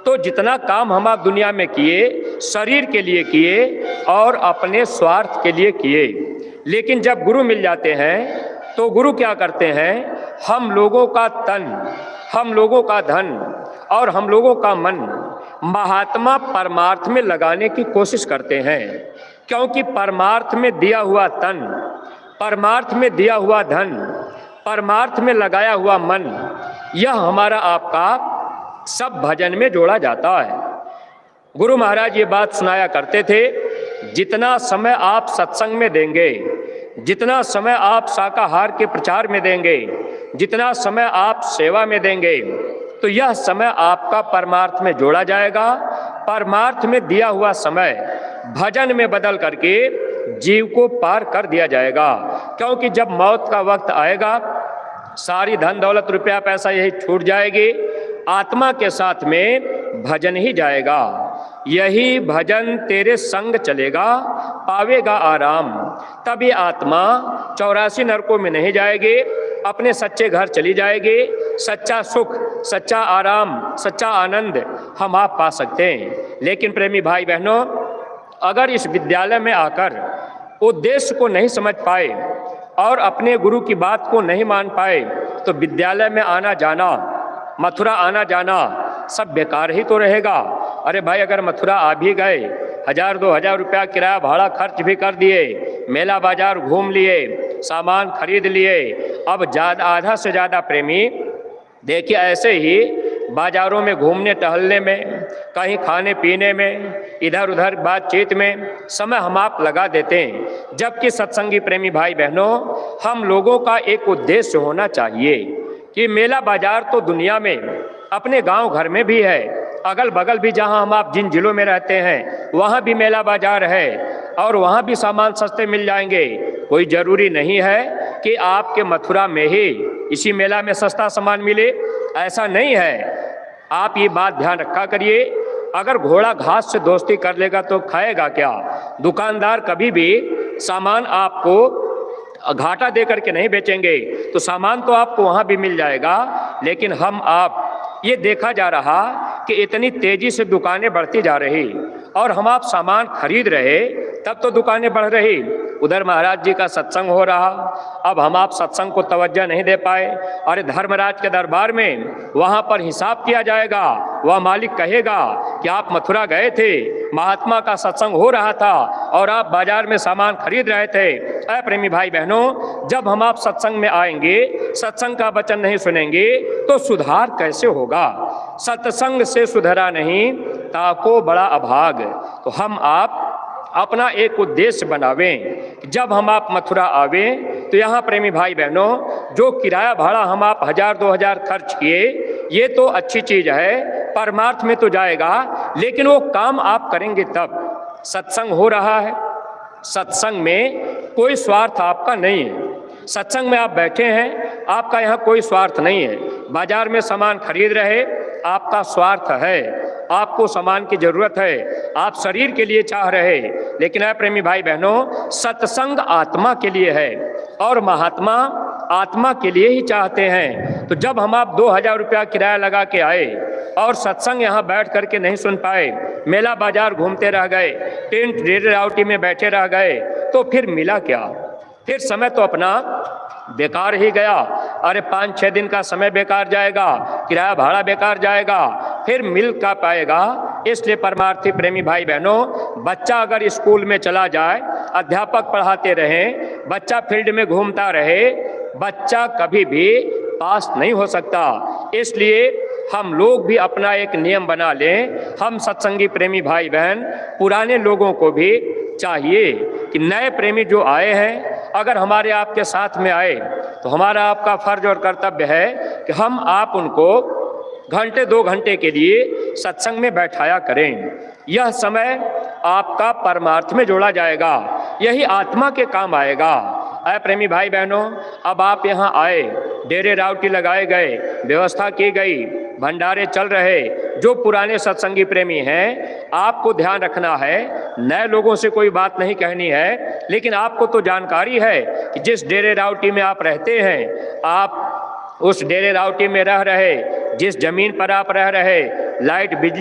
तो जितना काम हम आप दुनिया में किए, शरीर के लिए किए और अपने स्वार्थ के लिए किए, लेकिन जब गुरु मिल जाते हैं तो गुरु क्या करते हैं, हम लोगों का तन, हम लोगों का धन और हम लोगों का मन महात्मा परमार्थ में लगाने की कोशिश करते हैं। क्योंकि परमार्थ में दिया हुआ तन, परमार्थ में दिया हुआ धन, परमार्थ में लगाया हुआ मन, यह हमारा आपका सब भजन में जोड़ा जाता है। गुरु महाराज ये बात सुनाया करते थे, जितना समय आप सत्संग में देंगे, जितना समय आप शाकाहार के प्रचार में देंगे, जितना समय आप सेवा में देंगे, तो यह समय आपका परमार्थ में जोड़ा जाएगा। परमार्थ में दिया हुआ समय भजन में बदल करके जीव को पार कर दिया जाएगा। क्योंकि जब मौत का वक्त आएगा, सारी धन दौलत रुपया पैसा यही छूट जाएगी, आत्मा के साथ में भजन ही जाएगा। यही भजन तेरे संग चलेगा, पावेगा आराम। तभी आत्मा 84 नरकों में नहीं जाएगी, अपने सच्चे घर चली जाएगी। सच्चा सुख, सच्चा आराम, सच्चा आनंद हम आप पा सकते हैं। लेकिन प्रेमी भाई बहनों, अगर इस विद्यालय में आकर उद्देश्य को नहीं समझ पाए और अपने गुरु की बात को नहीं मान पाए, तो विद्यालय में आना जाना, मथुरा आना जाना सब बेकार ही तो रहेगा। अरे भाई, अगर मथुरा आ भी गए, 1000-2000 रुपया किराया भाड़ा खर्च भी कर दिए, मेला बाजार घूम लिए, सामान खरीद लिए, अब आधा से ज़्यादा प्रेमी देखिए ऐसे ही बाजारों में घूमने टहलने में, कहीं खाने पीने में, इधर उधर बातचीत में समय हम आप लगा देते हैं। जबकि सत्संगी प्रेमी भाई बहनों, हम लोगों का एक उद्देश्य होना चाहिए कि मेला बाजार तो दुनिया में अपने गांव घर में भी है, अगल बगल भी जहां हम आप जिन जिलों में रहते हैं वहां भी मेला बाजार है और वहां भी सामान सस्ते मिल जाएंगे। कोई ज़रूरी नहीं है कि आपके मथुरा में ही इसी मेला में सस्ता सामान मिले, ऐसा नहीं है। आप ये बात ध्यान रखा करिए, अगर घोड़ा घास से दोस्ती कर लेगा तो खाएगा क्या। दुकानदार कभी भी सामान आपको घाटा दे करके नहीं बेचेंगे, तो सामान तो आपको वहाँ भी मिल जाएगा। लेकिन हम आप ये देखा जा रहा कि इतनी तेज़ी से दुकानें बढ़ती जा रही और हम आप सामान खरीद रहे, तब तो दुकानें बढ़ रही। उधर महाराज जी का सत्संग हो रहा, अब हम आप सत्संग को तवज्जो नहीं दे पाए। अरे धर्मराज के दरबार में वहाँ पर हिसाब किया जाएगा, वह मालिक कहेगा कि आप मथुरा गए थे, महात्मा का सत्संग हो रहा था और आप बाजार में सामान खरीद रहे थे। ऐ प्रेमी भाई बहनों, जब हम आप सत्संग में आएंगे, सत्संग का वचन नहीं सुनेंगे तो सुधार कैसे होगा। सत्संग से सुधरा नहीं ताको बड़ा अभाग। तो हम आप अपना एक उद्देश्य बनावें, जब हम आप मथुरा आवें तो यहाँ प्रेमी भाई बहनों, जो किराया भाड़ा हम आप 1000-2000 खर्च किए, ये तो अच्छी चीज़ है, परमार्थ में तो जाएगा, लेकिन वो काम आप करेंगे तब। सत्संग हो रहा है, सत्संग में कोई स्वार्थ आपका नहीं है। सत्संग में आप बैठे हैं, आपका यहाँ कोई स्वार्थ नहीं है। बाजार में सामान खरीद रहे, आपका स्वार्थ है, आपको सामान की जरूरत है, आप शरीर के लिए चाह रहे। लेकिन है प्रेमी भाई बहनों, सत्संग आत्मा के लिए है और महात्मा आत्मा के लिए ही चाहते हैं। तो जब हम आप 2000 रुपया किराया लगा के आए और सत्संग यहाँ बैठ करके नहीं सुन पाए, मेला बाजार घूमते रह गए, टेंट डेरे रावटी में बैठे रह गए, तो फिर मिला क्या। फिर समय तो अपना बेकार ही गया। अरे 5-6 दिन का समय बेकार जाएगा, किराया भाड़ा बेकार जाएगा, फिर मिल का पाएगा। इसलिए परमार्थी प्रेमी भाई बहनों, बच्चा अगर स्कूल में चला जाए, अध्यापक पढ़ाते रहें, बच्चा फील्ड में घूमता रहे, बच्चा कभी भी पास नहीं हो सकता। इसलिए हम लोग भी अपना एक नियम बना लें। हम सत्संगी प्रेमी भाई बहन, पुराने लोगों को भी चाहिए कि नए प्रेमी जो आए हैं, अगर हमारे आपके साथ में आए, तो हमारा आपका फर्ज और कर्तव्य है कि हम आप उनको घंटे 2 घंटे के लिए सत्संग में बैठाया करें। यह समय आपका परमार्थ में जोड़ा जाएगा, यही आत्मा के काम आएगा। ऐ प्रेमी भाई बहनों, अब आप यहाँ आए, डेरे रावटी लगाए गए, व्यवस्था की गई, भंडारे चल रहे। जो पुराने सत्संगी प्रेमी हैं, आपको ध्यान रखना है, नए लोगों से कोई बात नहीं कहनी है, लेकिन आपको तो जानकारी है कि जिस डेरे रावटी में आप रहते हैं, आप उस डेरे रावटी में रह रहे, जिस जमीन पर आप रह रहे, लाइट बिजली